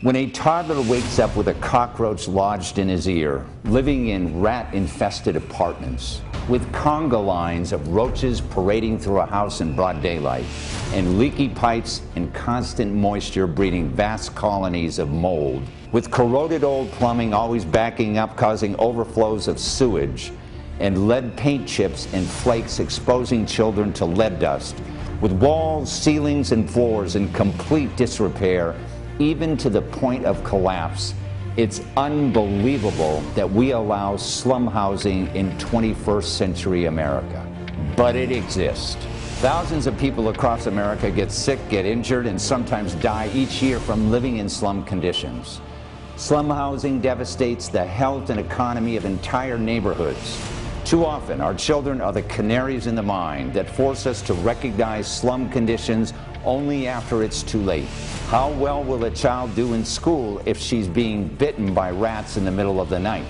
When a toddler wakes up with a cockroach lodged in his ear, living in rat-infested apartments, with conga lines of roaches parading through a house in broad daylight, and leaky pipes and constant moisture breeding vast colonies of mold, with corroded old plumbing always backing up causing overflows of sewage, and lead paint chips and flakes exposing children to lead dust, with walls, ceilings, and floors in complete disrepair, even to the point of collapse. It's unbelievable that we allow slum housing in 21st century America. But it exists. Thousands of people across America get sick, get injured, and sometimes die each year from living in slum conditions. Slum housing devastates the health and economy of entire neighborhoods. Too often, our children are the canaries in the mine that force us to recognize slum conditions only after it's too late. How well will a child do in school if she's being bitten by rats in the middle of the night?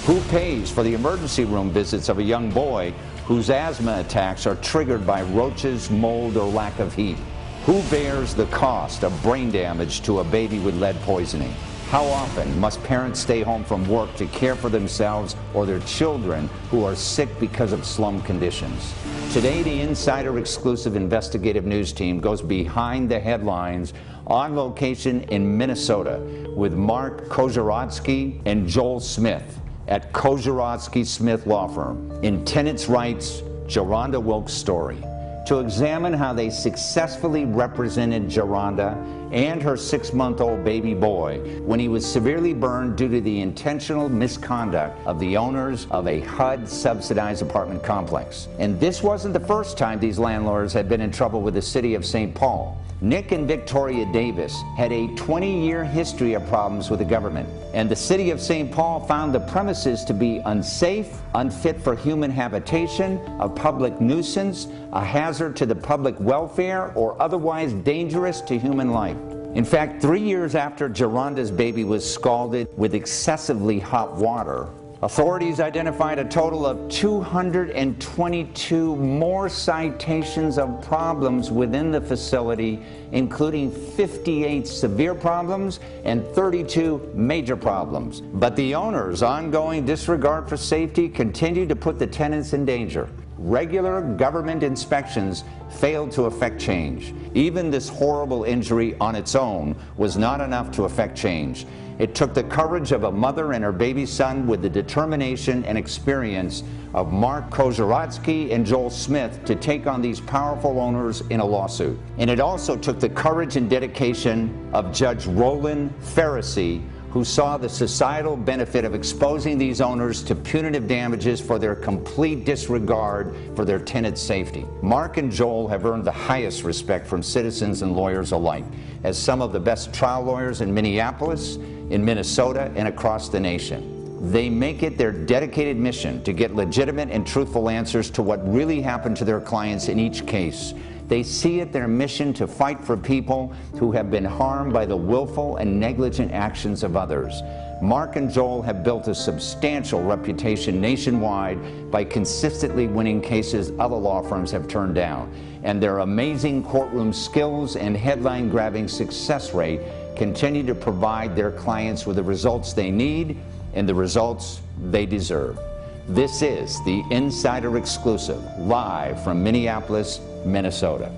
Who pays for the emergency room visits of a young boy whose asthma attacks are triggered by roaches, mold, or lack of heat? Who bears the cost of brain damage to a baby with lead poisoning? How often must parents stay home from work to care for themselves or their children who are sick because of slum conditions? Today, the Insider Exclusive Investigative News team goes behind the headlines on location in Minnesota with Mark Kosieradzki and Joel Smith at Kosieradzki Smith Law Firm in Tenants Rights, JaRhonda Wilks Story, to examine how they successfully represented JaRhonda and her 6-month-old baby boy when he was severely burned due to the intentional misconduct of the owners of a HUD subsidized apartment complex. And this wasn't the first time these landlords had been in trouble with the city of St. Paul. Nick and Victoria Davis had a 20-year history of problems with the government, and the city of St. Paul found the premises to be unsafe, unfit for human habitation, a public nuisance, a hazard to the public welfare, or otherwise dangerous to human life. In fact, 3 years after JaRhonda's baby was scalded with excessively hot water, authorities identified a total of 222 more citations of problems within the facility, including 58 severe problems and 32 major problems. But the owner's ongoing disregard for safety continued to put the tenants in danger. Regular government inspections failed to affect change. Even this horrible injury on its own was not enough to affect change. It took the courage of a mother and her baby son with the determination and experience of Mark Kosieradzki and Joel Smith to take on these powerful owners in a lawsuit. And it also took the courage and dedication of Judge Roland Pharisee, who saw the societal benefit of exposing these owners to punitive damages for their complete disregard for their tenants' safety. Mark and Joel have earned the highest respect from citizens and lawyers alike as some of the best trial lawyers in Minneapolis, in Minnesota, and across the nation. They make it their dedicated mission to get legitimate and truthful answers to what really happened to their clients in each case. They see it their mission to fight for people who have been harmed by the willful and negligent actions of others. Mark and Joel have built a substantial reputation nationwide by consistently winning cases other law firms have turned down. And their amazing courtroom skills and headline-grabbing success rate continue to provide their clients with the results they need and the results they deserve. This is the Insider Exclusive, live from Minneapolis, Minnesota.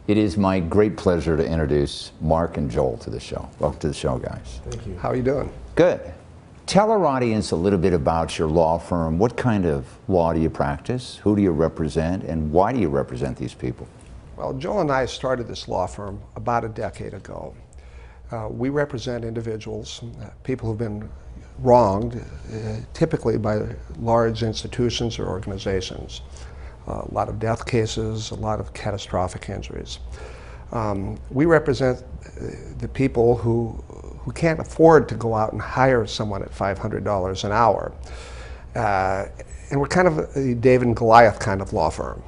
It is my great pleasure to introduce Mark and Joel to the show. Welcome to the show, guys. Thank you. How are you doing? Good. Tell our audience a little bit about your law firm. What kind of law do you practice? Who do you represent? And why do you represent these people? Well, Joel and I started this law firm about a decade ago. We represent individuals, people who've been wronged, typically by large institutions or organizations. A lot of death cases, a lot of catastrophic injuries. We represent the people who can't afford to go out and hire someone at $500 an hour. And we're kind of a David and Goliath kind of law firm.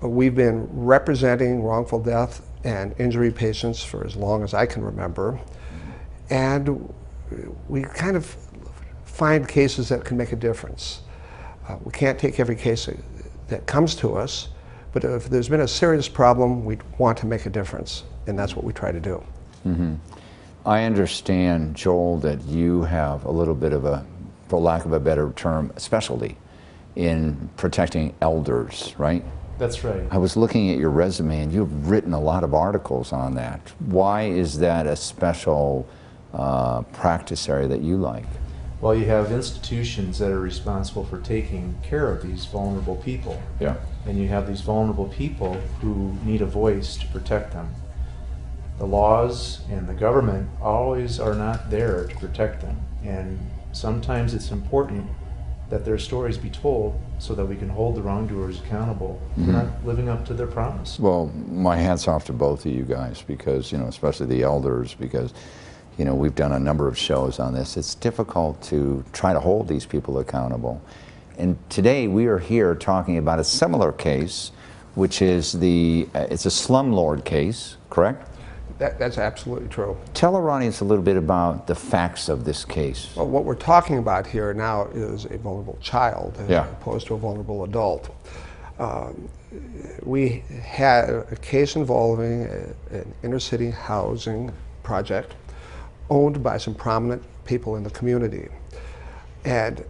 We've been representing wrongful death and injury patients for as long as I can remember. And we kind of find cases that can make a difference. We can't take every case that comes to us, but if there's been a serious problem, we want to make a difference, and that's what we try to do. Mm-hmm. I understand, Joel, that you have a little bit of a, for lack of a better term, specialty in protecting elders, right? That's right. I was looking at your resume, and you've written a lot of articles on that. Why is that a special practice area that you like? Well, you have institutions that are responsible for taking care of these vulnerable people. Yeah. And you have these vulnerable people who need a voice to protect them. The laws and the government always are not there to protect them. And sometimes it's important that their stories be told so that we can hold the wrongdoers accountable for not living up to their promise. Well, my hat's off to both of you guys, because, you know, especially the elders, because, you know, we've done a number of shows on this. It's difficult to try to hold these people accountable. And today we are here talking about a similar case, which is it's a slumlord case, correct? That's absolutely true. Tell our audience a little bit about the facts of this case. Well, what we're talking about here now is a vulnerable child as opposed to a vulnerable adult. We had a case involving an inner city housing project owned by some prominent people in the community. And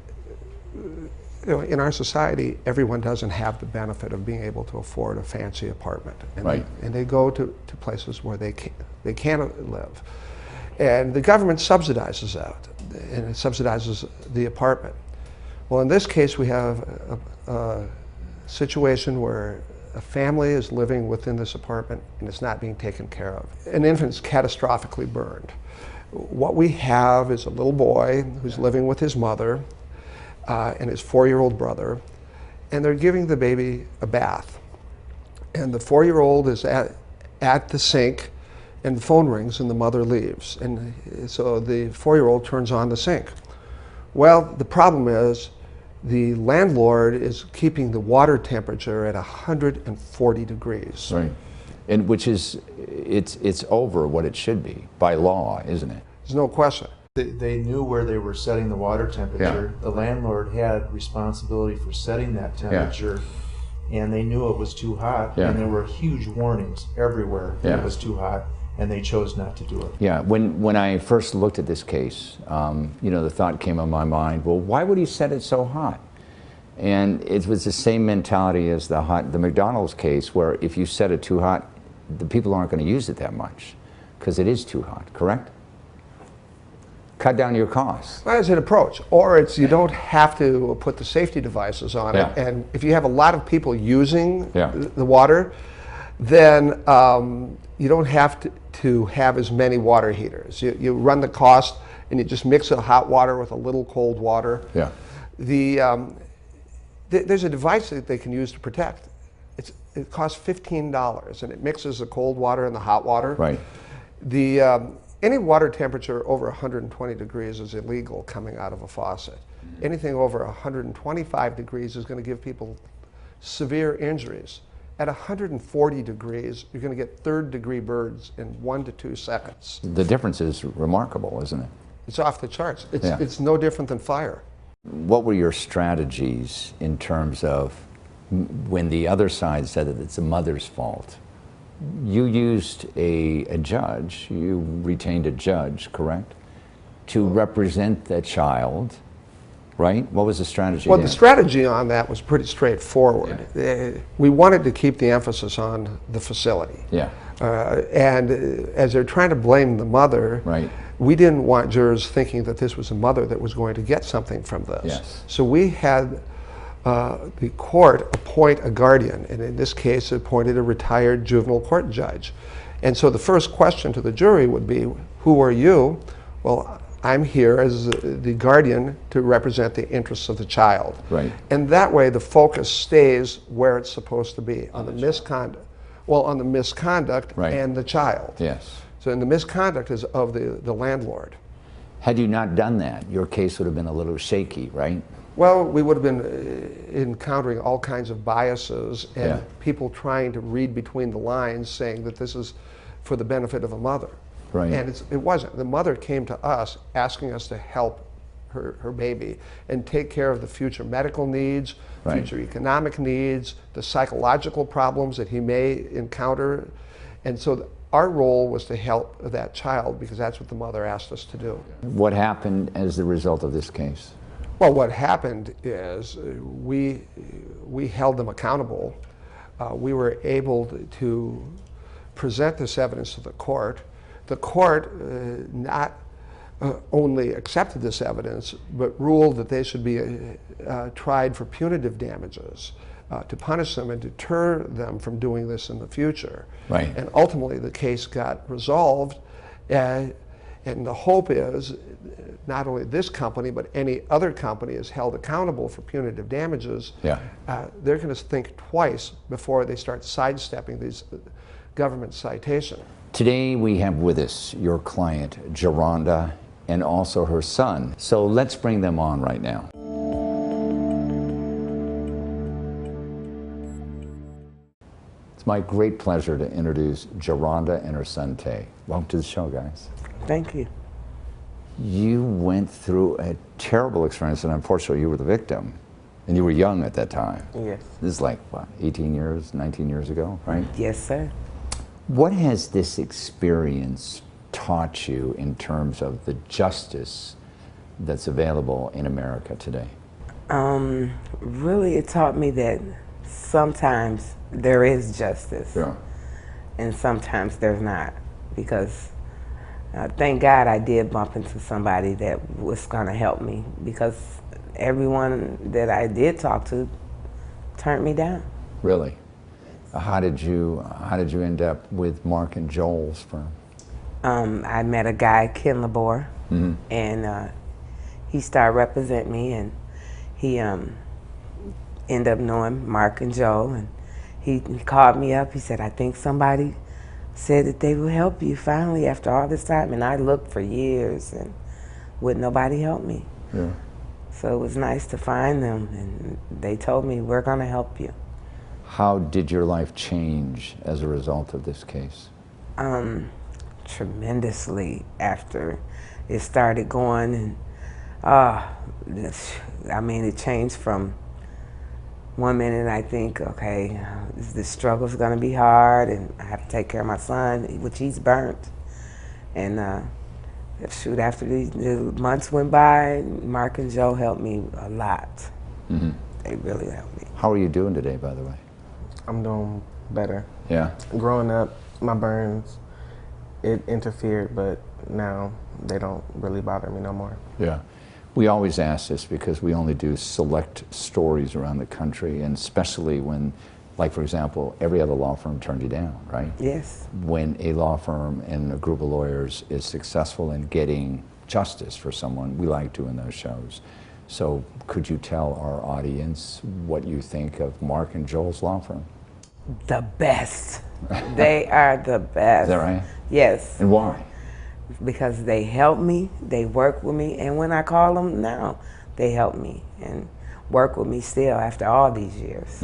you know, in our society, everyone doesn't have the benefit of being able to afford a fancy apartment. And, and they go to places where they can't live. And the government subsidizes that, and it subsidizes the apartment. Well, in this case, we have a situation where a family is living within this apartment and it's not being taken care of. An infant's catastrophically burned. What we have is a little boy who's living with his mother and his 4-year-old brother, and they're giving the baby a bath. And the 4-year-old is at the sink, and the phone rings and the mother leaves. And so the 4-year-old turns on the sink. Well, the problem is the landlord is keeping the water temperature at 140 degrees. Right. And which is, it's over what it should be by law, isn't it? There's no question. They knew where they were setting the water temperature. The landlord had responsibility for setting that temperature, and they knew it was too hot, and there were huge warnings everywhere that it was too hot, and they chose not to do it. Yeah, when I first looked at this case, you know, the thought came in my mind, well, why would he set it so hot? And it was the same mentality as the McDonald's case, where if you set it too hot, the people aren't going to use it that much, because it is too hot, correct? Cut down your costs. That is an approach. Or it's you don't have to put the safety devices on it. And if you have a lot of people using the water, then you don't have to have as many water heaters. You run the cost and you just mix the hot water with a little cold water. Yeah. There's a device that they can use to protect. It costs $15 and it mixes the cold water and the hot water. Right. Any water temperature over 120 degrees is illegal coming out of a faucet. Anything over 125 degrees is going to give people severe injuries. At 140 degrees, you're going to get third-degree burns in 1 to 2 seconds. The difference is remarkable, isn't it? It's off the charts. It's no different than fire. What were your strategies in terms of when the other side said that it's the mother's fault? You used a judge, you retained a judge, correct? To represent the child, right? What was the strategy? Well, the strategy on that was pretty straightforward. We wanted to keep the emphasis on the facility. Yeah. And as they're trying to blame the mother, we didn't want jurors thinking that this was a mother that was going to get something from this. Yes. So we had the court appoint a guardian, and in this case appointed a retired juvenile court judge. And so the first question to the jury would be, who are you? Well, I'm here as the guardian to represent the interests of the child. Right. And that way the focus stays where it's supposed to be, on the misconduct, Well, on the misconduct and the child. Yes. So, and the misconduct is of the landlord. Had you not done that, your case would have been a little shaky, right? Well, we would have been encountering all kinds of biases and people trying to read between the lines saying that this is for the benefit of a mother. Right. And it wasn't. The mother came to us asking us to help her baby and take care of the future medical needs, future economic needs, the psychological problems that he may encounter. And so our role was to help that child because that's what the mother asked us to do. What happened as the result of this case? Well, what happened is we held them accountable. We were able to present this evidence to the court. The court not only accepted this evidence, but ruled that they should be tried for punitive damages to punish them and deter them from doing this in the future. Right. And ultimately the case got resolved, and the hope is not only this company, but any other company is held accountable for punitive damages. Yeah. They're going to think twice before they start sidestepping these government citations. Today we have with us your client, JaRhonda, and also her son. So let's bring them on right now. It's my great pleasure to introduce JaRhonda and her son, Tay. Welcome to the show, guys. Thank you. You went through a terrible experience, and unfortunately you were the victim. And you were young at that time. Yes. This is like, what, 18 years, 19 years ago, right? Yes, sir. What has this experience taught you in terms of the justice that's available in America today? Really, it taught me that sometimes there is justice. Yeah. And sometimes there's not. Because thank God I did bump into somebody that was going to help me, because everyone that I did talk to turned me down. Really? How did you end up with Mark and Joel's firm? I met a guy, Ken Labor, and he started representing me, and he ended up knowing Mark and Joel, and he called me up. He said, I think somebody said that they will help you finally after all this time. And I looked for years and would nobody help me. Yeah. So it was nice to find them, and they told me, we're going to help you. How did your life change as a result of this case? Tremendously after it started going, and I mean, it changed from one minute I think, okay, this struggle's gonna be hard, and I have to take care of my son, which he's burnt. And shoot, after the months went by, Mark and Joe helped me a lot. They really helped me. How are you doing today, by the way? I'm doing better. Yeah. Growing up, my burns, it interfered, but now they don't really bother me no more. Yeah. We always ask this because we only do select stories around the country, and especially when, like for example, every other law firm turned you down, right? Yes. When a law firm and a group of lawyers is successful in getting justice for someone, we like doing those shows. So could you tell our audience what you think of Mark and Joel's law firm? The best. They are the best. Is that right? Yes. And why? Because they help me, they work with me, and when I call them now, they help me and work with me still after all these years.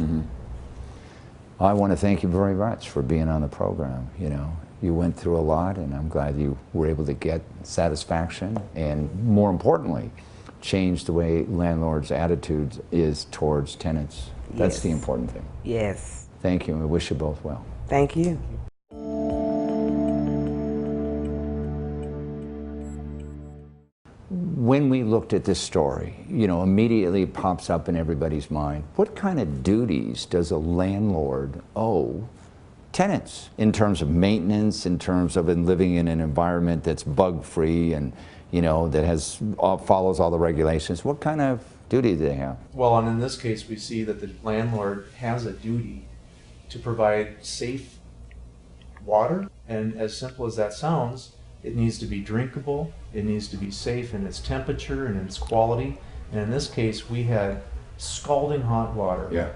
I want to thank you very much for being on the program. You know, you went through a lot, and I'm glad you were able to get satisfaction, and more importantly, change the way landlords' attitude is towards tenants. That's the important thing. Yes. Thank you, and we wish you both well. Thank you. When we looked at this story, you know, immediately pops up in everybody's mind, what kind of duties does a landlord owe tenants in terms of maintenance, in terms of living in an environment that's bug-free and, you know, that has follows all the regulations? What kind of duty do they have? Well, and in this case, we see that the landlord has a duty to provide safe water, and as simple as that sounds, it needs to be drinkable, it needs to be safe in its temperature and its quality. And in this case, we had scalding hot water. Yeah.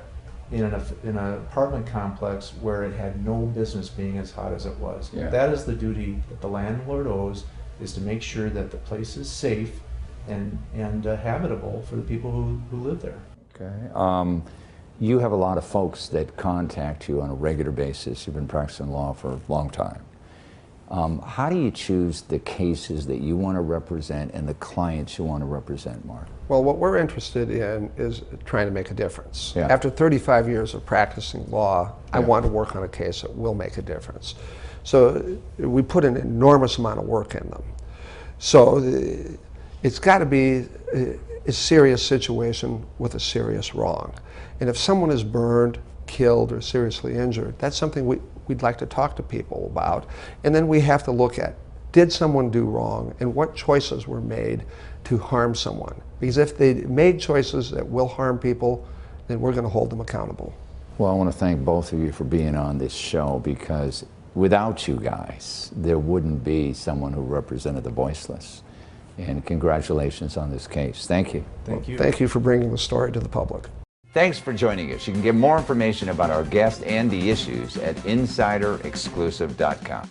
in an apartment complex where it had no business being as hot as it was. Yeah. That is the duty that the landlord owes, is to make sure that the place is safe and habitable for the people who live there. Okay. You have a lot of folks that contact you on a regular basis. You've been practicing law for a long time. How do you choose the cases that you want to represent and the clients you want to represent, Mark? Well, what we're interested in is trying to make a difference. Yeah. After 35 years of practicing law, I Yeah. want to work on a case that will make a difference. So we put an enormous amount of work in them. So it's got to be a serious situation with a serious wrong. And if someone is burned, killed, or seriously injured, that's something we'd like to talk to people about. And then we have to look at, did someone do wrong, and what choices were made to harm someone? Because if they made choices that will harm people, then we're going to hold them accountable. Well, I want to thank both of you for being on this show, because without you guys, there wouldn't be someone who represented the voiceless. And congratulations on this case. Thank you. Thank you. Thank you for bringing the story to the public. Thanks for joining us. You can get more information about our guest and the issues at InsiderExclusive.com.